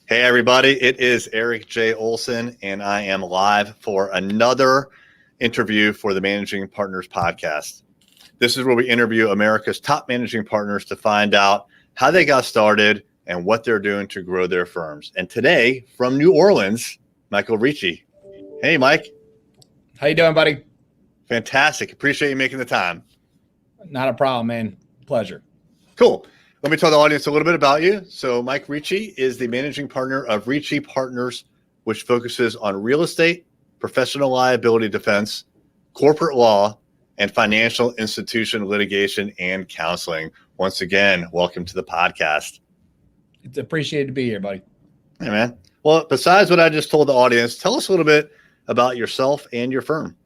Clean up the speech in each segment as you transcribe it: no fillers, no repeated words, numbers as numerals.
Hey, everybody. It is Eric J. Olson, and I am live for another interview for the Managing Partners podcast. This is where we interview America's top managing partners to find out how they got started and what they're doing to grow their firms. And today, from New Orleans, Michael Ricci. Hey, Mike. How you doing, buddy? Fantastic. Appreciate you making the time. Not a problem, man. Pleasure. Cool. Let me tell the audience a little bit about you. So Mike Ricci is the managing partner of Ricci Partners, which focuses on real estate, professional liability defense, corporate law, and financial institution litigation and counseling. Once again, welcome to the podcast. It's appreciated to be here, buddy. Hey, man. Well, besides what I just told the audience, tell us a little bit about yourself and your firm.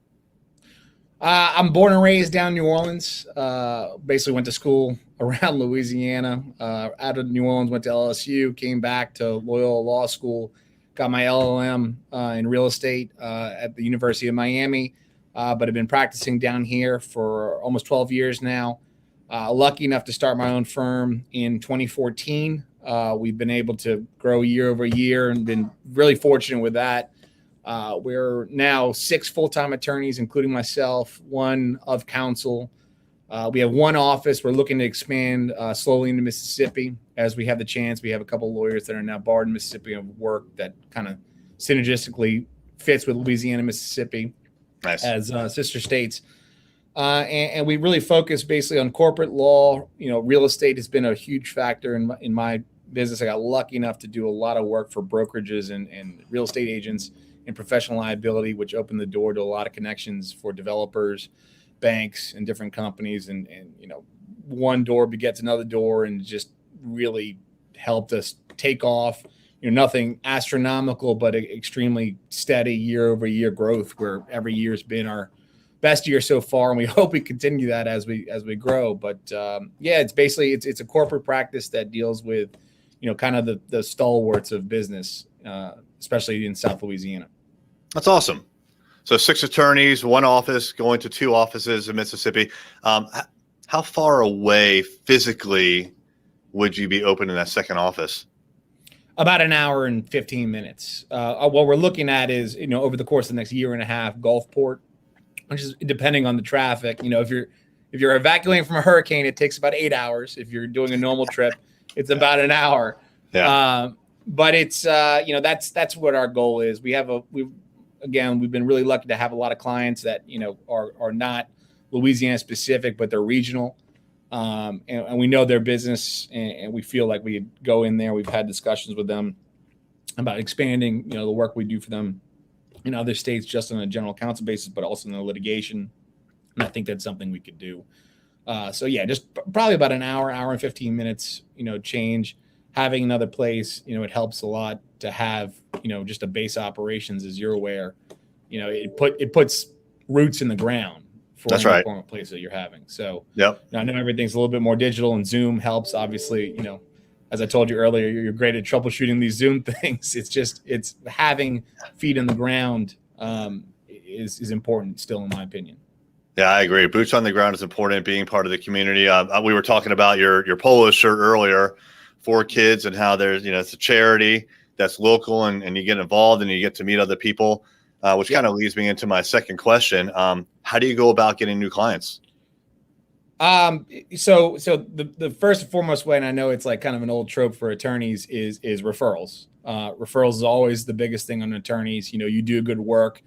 I'm born and raised down in New Orleans. Basically went to school around Louisiana. Out of New Orleans, went to LSU, came back to Loyola Law School, got my LLM in real estate at the University of Miami, but have been practicing down here for almost 12 years now. Lucky enough to start my own firm in 2014. We've been able to grow year over year and been really fortunate with that. We're now 6 full-time attorneys, including myself, 1 of counsel. We have 1 office. We're looking to expand slowly into Mississippi as we have the chance. We have a couple of lawyers that are now barred in Mississippi of work that kind of synergistically fits with Louisiana and Mississippi. Nice. As sister states. And we really focus basically on corporate law. You know, real estate has been a huge factor in my business. I got lucky enough to do a lot of work for brokerages and real estate agents in professional liability, which opened the door to a lot of connections for developers, banks, and different companies. And you know, one door begets another door, and just really helped us take off. You know, nothing astronomical, but extremely steady year over year growth, where every year has been our best year so far, and we hope we continue that as we grow. But yeah, it's basically it's a corporate practice that deals with, you know, kind of the stalwarts of business, especially in South Louisiana. That's awesome. So 6 attorneys, 1 office, going to 2 offices in Mississippi. How far away physically would you be opening that second office? About an hour and 15 minutes. What we're looking at is, you know, over the course of the next year and a half, Gulfport, which is depending on the traffic. You know, if you're evacuating from a hurricane, it takes about 8 hours. If you're doing a normal trip, it's about an hour. Yeah. But it's you know, that's what our goal is. We've been really lucky to have a lot of clients that, you know, are not Louisiana specific, but they're regional. And we know their business, and we feel like we go in there. We've had discussions with them about expanding, you know, the work we do for them in other states, just on a general counsel basis, but also in the litigation. And I think that's something we could do. So yeah, just probably about an hour and 15 minutes, you know, change. Having another place, you know, it helps a lot to have, you know, just a base operations, as you're aware. You know, it puts roots in the ground for That's any right. form of place that you're having. So Yep. I know everything's a little bit more digital, and Zoom helps. Obviously, you know, as I told you earlier, you're great at troubleshooting these Zoom things. It's having feet in the ground is important still, in my opinion. Yeah, I agree. Boots on the ground is important, being part of the community. We were talking about your polo shirt earlier for kids, and how there's, you know, it's a charity that's local, and you get involved and you get to meet other people, which kind of leads me into my second question. How do you go about getting new clients? So the first and foremost way, and I know it's like kind of an old trope for attorneys, is referrals. Referrals is always the biggest thing on attorneys. You know, you do good work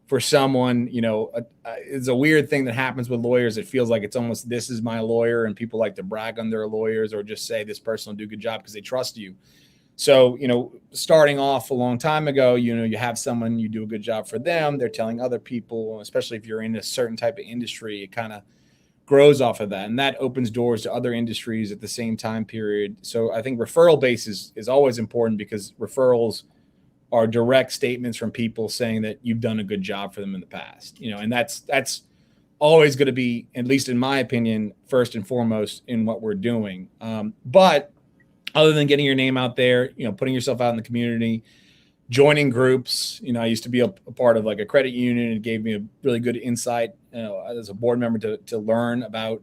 for someone, you know, it's a weird thing that happens with lawyers. It feels like it's almost, this is my lawyer, and people like to brag on their lawyers or just say this person will do a good job because they trust you. So, you know, starting off a long time ago, you know, you have someone, you do a good job for them, they're telling other people, especially if you're in a certain type of industry, it kind of grows off of that. And that opens doors to other industries at the same time period. So I think referral base is always important, because referrals are direct statements from people saying that you've done a good job for them in the past, you know, and that's always going to be, at least in my opinion, first and foremost in what we're doing. But other than getting your name out there, you know, putting yourself out in the community, joining groups, you know, I used to be a part of like a credit union. It gave me a really good insight, you know, as a board member to learn about,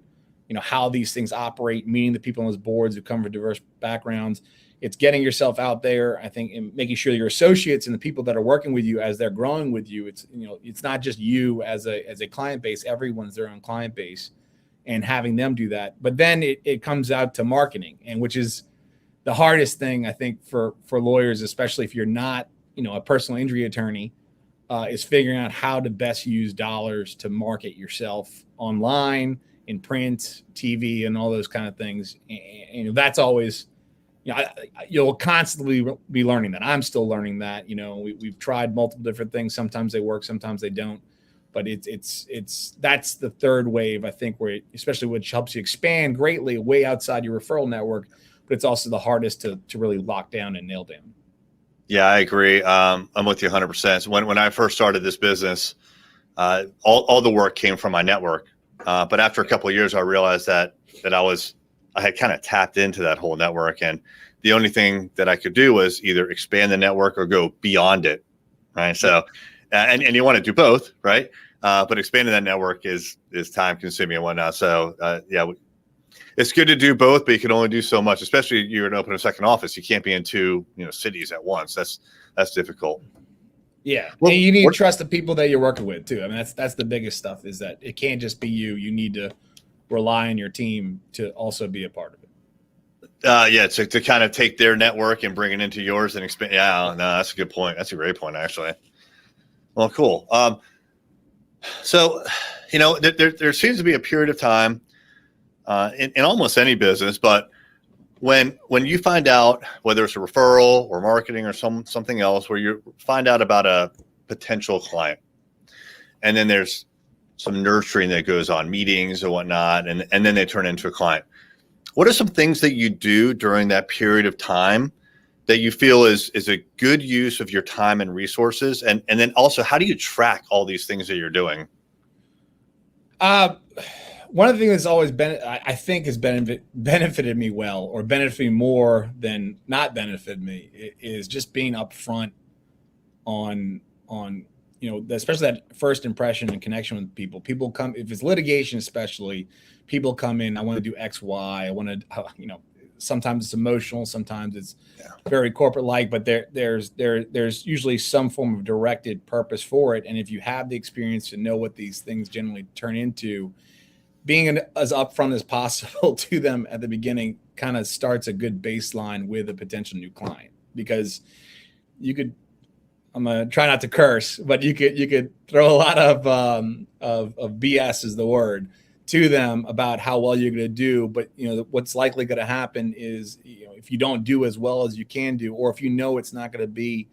how these things operate, meeting the people on those boards who come from diverse backgrounds. It's getting yourself out there, I think, and making sure your associates and the people that are working with you as they're growing with you, it's not just you as a client base, everyone's their own client base, and having them do that. But then it comes out to marketing, and which is the hardest thing, I think, for lawyers, especially if you're not, a personal injury attorney, is figuring out how to best use dollars to market yourself online, in print, TV, and all those kind of things. And that's always, you'll constantly be learning that. I'm still learning that. We've tried multiple different things. Sometimes they work, sometimes they don't. But that's the third wave, I think, where especially which helps you expand greatly way outside your referral network. But it's also the hardest to really lock down and nail down. Yeah, I agree. I'm with you 100%. So when I first started this business, all the work came from my network. But after a couple of years, I realized that I had kind of tapped into that whole network, and the only thing that I could do was either expand the network or go beyond it, right? So, and you want to do both, right? But expanding that network is time consuming and whatnot. So, it's good to do both, but you can only do so much. Especially you're going to open a second office, you can't be in two cities at once. That's difficult. Yeah, well, and you need to trust the people that you're working with too. I mean, that's the biggest stuff, is that it can't just be you. You need to rely on your team to also be a part of it. To kind of take their network and bring it into yours and expand. Yeah, no, that's a good point. That's a great point, actually. Well, cool. So, there seems to be a period of time in almost any business, but when you find out, whether it's a referral or marketing or something else, where you find out about a potential client, and then there's some nurturing that goes on, meetings and whatnot, and then they turn into a client. What are some things that you do during that period of time that you feel is a good use of your time and resources? And then also, how do you track all these things that you're doing? One of the things that's always been, I think, has benefited me well, or benefited me more than not benefited me, is just being upfront on especially that first impression and connection with people. People come, if it's litigation especially, people come in, I want to do X, Y, I want to, sometimes it's emotional, sometimes it's very corporate-like, but there's usually some form of directed purpose for it. And if you have the experience to know what these things generally turn into, being as upfront as possible to them at the beginning kind of starts a good baseline with a potential new client, because you could, I'm gonna try not to curse, but you could throw a lot of BS is the word to them about how well you're going to do. But what's likely going to happen is, if you don't do as well as you can do, or if it's not going to be,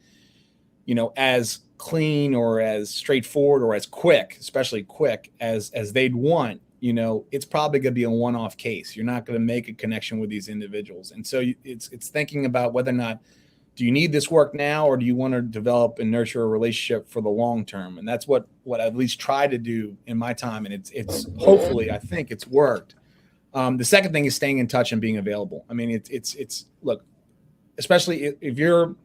as clean or as straightforward or as quick, especially quick as they'd want, it's probably going to be a one-off case. You're not going to make a connection with these individuals. And so it's thinking about whether or not, do you need this work now, or do you want to develop and nurture a relationship for the long term? And that's what I at least try to do in my time. And it's hopefully, I think it's worked. The second thing is staying in touch and being available. I mean, it's look, especially if you're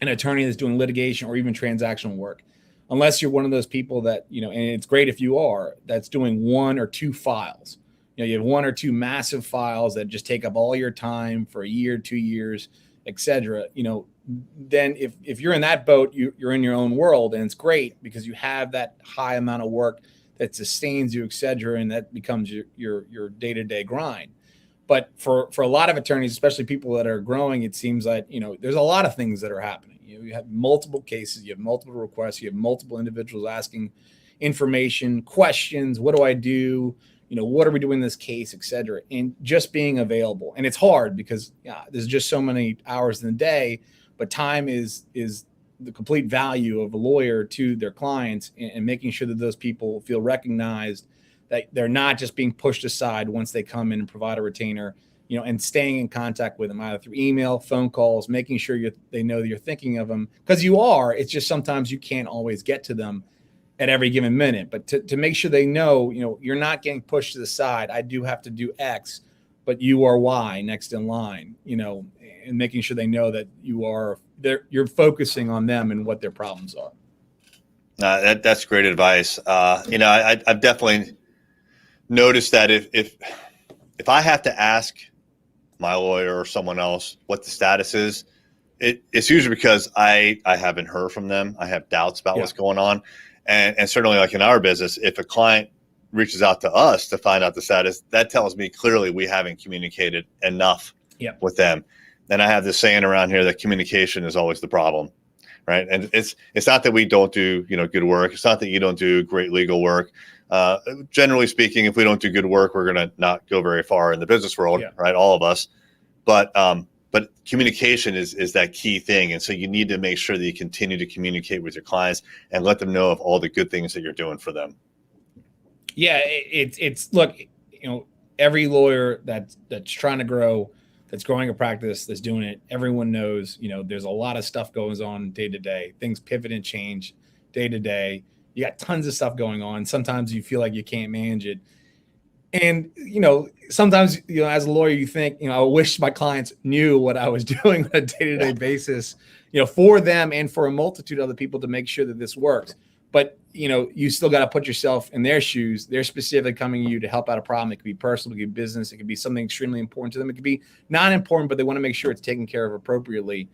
an attorney that's doing litigation or even transactional work, unless you're one of those people that, and it's great if you are, that's doing one or two files. You have one or two massive files that just take up all your time for a year, 2 years, et cetera. Then if you're in that boat, you're in your own world, and it's great because you have that high amount of work that sustains you, et cetera, and that becomes your day-to-day grind. But for a lot of attorneys, especially people that are growing, it seems like, there's a lot of things that are happening. You have multiple cases, you have multiple requests, you have multiple individuals asking information, questions. What do I do? What are we doing in this case, et cetera, and just being available. And it's hard because there's just so many hours in the day, but time is the complete value of a lawyer to their clients, and making sure that those people feel recognized, that they're not just being pushed aside once they come in and provide a retainer, and staying in contact with them either through email, phone calls, making sure they know that you're thinking of them, because you are. It's just sometimes you can't always get to them at every given minute, but to make sure they know, you're not getting pushed to the side. I do have to do X, but you are Y next in line, and making sure they know that you're focusing on them and what their problems are. That's great advice. I've definitely noticed that if if I have to ask my lawyer or someone else what the status is, it's usually because I haven't heard from them. I have doubts about what's going on. And certainly like in our business, if a client reaches out to us to find out the status, that tells me clearly we haven't communicated enough with them. Then I have this saying around here that communication is always the problem, right? And it's not that we don't do, good work. It's not that you don't do great legal work. Generally speaking, if we don't do good work, we're going to not go very far in the business world, right? All of us. But communication is that key thing. And so you need to make sure that you continue to communicate with your clients and let them know of all the good things that you're doing for them. Yeah, it's look, every lawyer that's trying to grow, that's growing a practice, that's doing it, everyone knows, there's a lot of stuff goes on day to day. Things pivot and change day to day. You got tons of stuff going on. Sometimes you feel like you can't manage it. And, sometimes, as a lawyer, you think, I wish my clients knew what I was doing on a day-to-day basis, for them and for a multitude of other people to make sure that this works. But, you still got to put yourself in their shoes. They're specifically coming to you to help out a problem. It could be personal, it could be business, it could be something extremely important to them. It could be not important, but they want to make sure it's taken care of appropriately.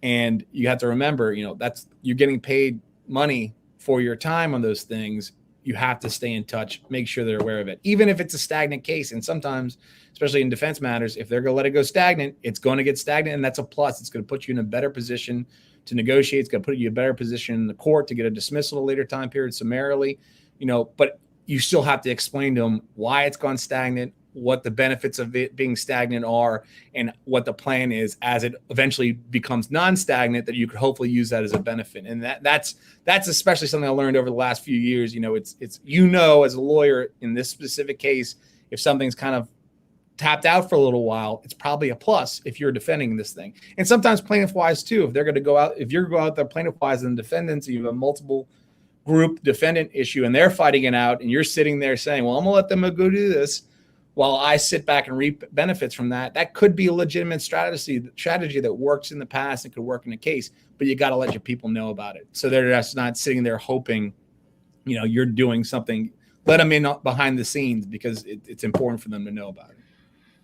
And you have to remember, you're getting paid money for your time on those things. You have to stay in touch, make sure they're aware of it, even if it's a stagnant case. And sometimes, especially in defense matters, if they're going to let it go stagnant, it's going to get stagnant. And that's a plus. It's going to put you in a better position to negotiate. It's going to put you in a better position in the court to get a dismissal at a later time period summarily, but you still have to explain to them why it's gone stagnant, what the benefits of it being stagnant are, and what the plan is as it eventually becomes non-stagnant, that you could hopefully use that as a benefit. And that's especially something I learned over the last few years. It's as a lawyer in this specific case, if something's kind of tapped out for a little while, it's probably a plus if you're defending this thing. And sometimes plaintiff-wise too, if you're going to go out there plaintiff-wise and defendants, you have a multiple group defendant issue and they're fighting it out, and you're sitting there saying, well, I'm going to let them go do this while I sit back and reap benefits from that. That could be a legitimate strategy that works in the past and could work in a case, but you got to let your people know about it. So they're just not sitting there hoping, you're doing something. Let them in behind the scenes, because it's important for them to know about it.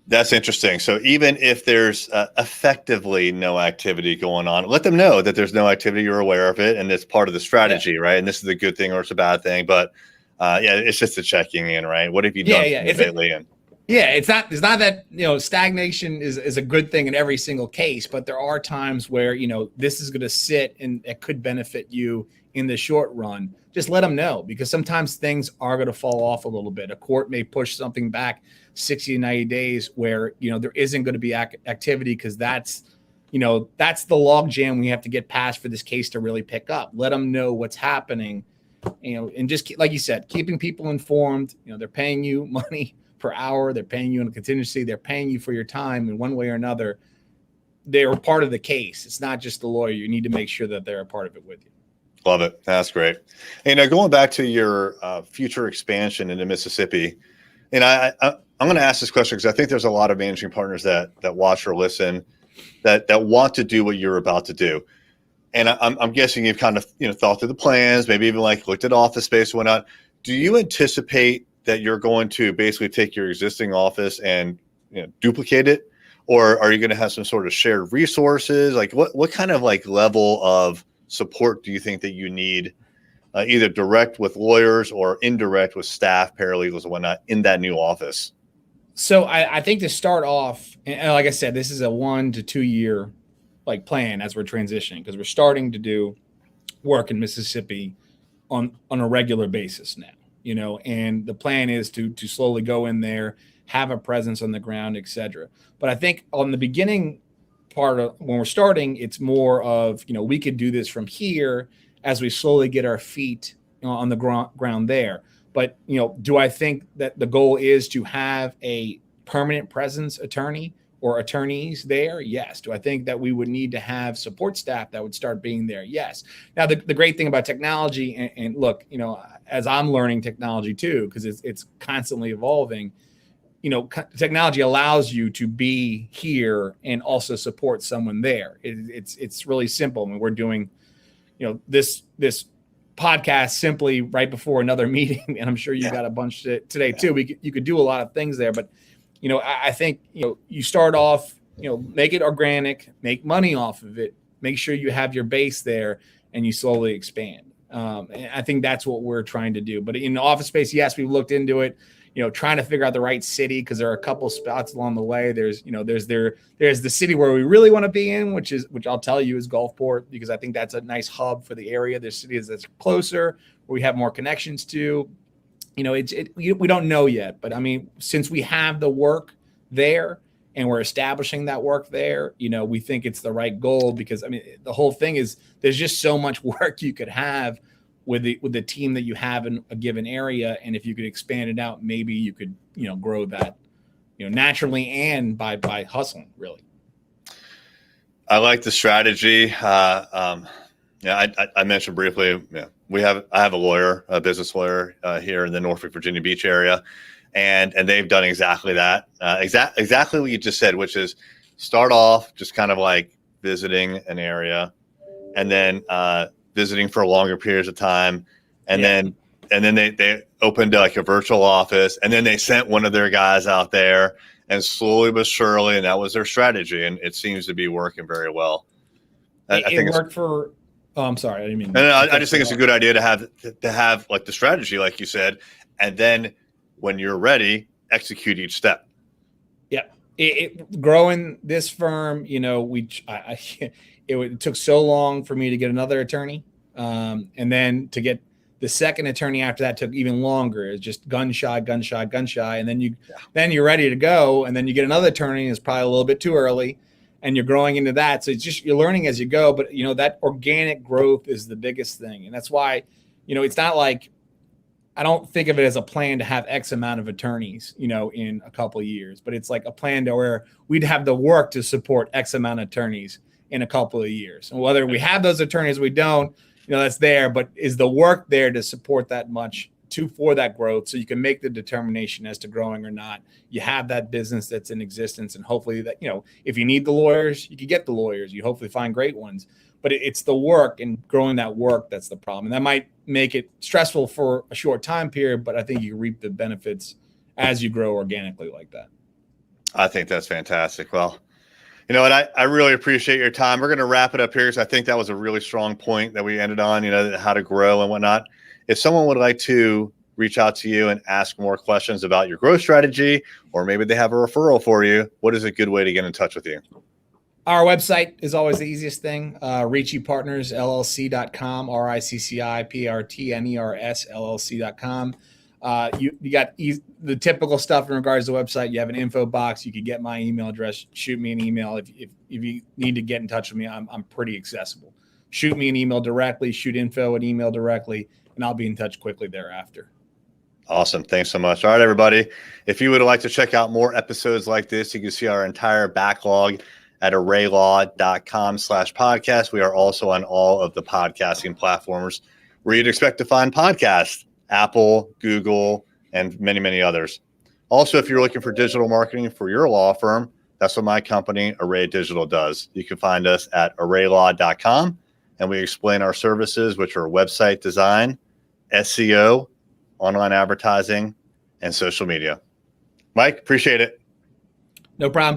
That's interesting. So even if there's effectively no activity going on, let them know that there's no activity, you're aware of it, and it's part of the strategy, right? And this is a good thing or it's a bad thing, but it's just a checking in, right? What have you done lately? It's not that, stagnation is a good thing in every single case, but there are times where, this is going to sit and it could benefit you in the short run. Just let them know, because sometimes things are going to fall off a little bit. A court may push something back 60 to 90 days where, there isn't going to be activity, because that's the log jam we have to get past for this case to really pick up. Let them know what's happening, and just like you said, keeping people informed. They're paying you money per hour. They're paying you in a contingency. They're paying you for your time in one way or another. They're part of the case. It's not just the lawyer. You need to make sure that they're a part of it with you. Love it. That's great. And going back to your future expansion into Mississippi, and I'm going to ask this question because I think there's a lot of managing partners that watch or listen that want to do what you're about to do. And I'm guessing you've kind of thought through the plans, maybe even looked at office space and whatnot. Do you anticipate that you're going to basically take your existing office and duplicate it, or are you going to have some sort of shared resources? What kind of level of support do you think that you need, either direct with lawyers or indirect with staff, paralegals, and whatnot in that new office? So I think to start off, and like I said, this is a 1 to 2 year plan as we're transitioning, because we're starting to do work in Mississippi on a regular basis now. And the plan is to slowly go in there, have a presence on the ground, et cetera. But I think on the beginning part of when we're starting, it's more of, we could do this from here as we slowly get our feet on the ground there. But, do I think that the goal is to have a permanent presence attorney or attorneys there? Yes. Do I think that we would need to have support staff that would start being there? Yes. Now, the great thing about technology, and look, as I'm learning technology too, because it's constantly evolving, technology allows you to be here and also support someone there. It's really simple. I mean, we're doing, this podcast simply right before another meeting, and I'm sure you got a bunch today too. You could do a lot of things there, but I think, you start off, make it organic, make money off of it, make sure you have your base there, and you slowly expand. And I think that's what we're trying to do. But in the office space, yes, we've looked into it, trying to figure out the right city, because there are a couple spots along the way. There's the city where we really want to be in, which I'll tell you is Gulfport, because I think that's a nice hub for the area. There's cities that's closer, where we have more connections to. We don't know yet, but I mean, since we have the work there and we're establishing that work there, we think it's the right goal, because I mean, the whole thing is there's just so much work you could have with the team that you have in a given area. And if you could expand it out, maybe you could, grow that, naturally and by hustling, really. I like the strategy. I mentioned briefly, I have a business lawyer here in the Norfolk, Virginia Beach area, and they've done exactly that. Exactly what you just said, which is start off just kind of like visiting an area, and then visiting for longer periods of time, and then they opened like a virtual office, and then they sent one of their guys out there, and slowly but surely, and that was their strategy, and it seems to be working very well. I think it worked for. Oh, I'm sorry. I didn't mean. I just think it's a good idea to have like the strategy, like you said, and then when you're ready, execute each step. Yeah, growing this firm, it took so long for me to get another attorney, and then to get the second attorney after that took even longer. It's just gun shy, and then you're ready to go, and then you get another attorney, and it's probably a little bit too early. And you're growing into that. So it's just, you're learning as you go, but that organic growth is the biggest thing. And that's why, it's not like, I don't think of it as a plan to have X amount of attorneys, in a couple of years, but it's like a plan to where we'd have the work to support X amount of attorneys in a couple of years. And whether we have those attorneys, we don't, that's there, but is the work there to support that much for that growth, so you can make the determination as to growing or not. You have that business that's in existence, and hopefully that, if you need the lawyers, you can get the lawyers. You hopefully find great ones, but it's the work and growing that work that's the problem. And that might make it stressful for a short time period, but I think you reap the benefits as you grow organically like that. I think that's fantastic. Well, and I really appreciate your time. We're going to wrap it up here, because I think that was a really strong point that we ended on, how to grow and whatnot. If someone would like to reach out to you and ask more questions about your growth strategy, or maybe they have a referral for you, what is a good way to get in touch with you? Our website is always the easiest thing. Ricci Partners, LLC.com, RICCIPRTNERS, LLC.com. You got the typical stuff in regards to the website. You have an info box. You can get my email address. Shoot me an email. If you need to get in touch with me, I'm pretty accessible. Shoot me an email directly, shoot info an email directly, and I'll be in touch quickly thereafter. Awesome. Thanks so much. All right, everybody. If you would like to check out more episodes like this, you can see our entire backlog at arraylaw.com/podcast. We are also on all of the podcasting platforms where you'd expect to find podcasts: Apple, Google, and many, many others. Also, if you're looking for digital marketing for your law firm, that's what my company, Array Digital, does. You can find us at arraylaw.com, and we explain our services, which are website design, SEO, online advertising, and social media. Mike, appreciate it. No problem.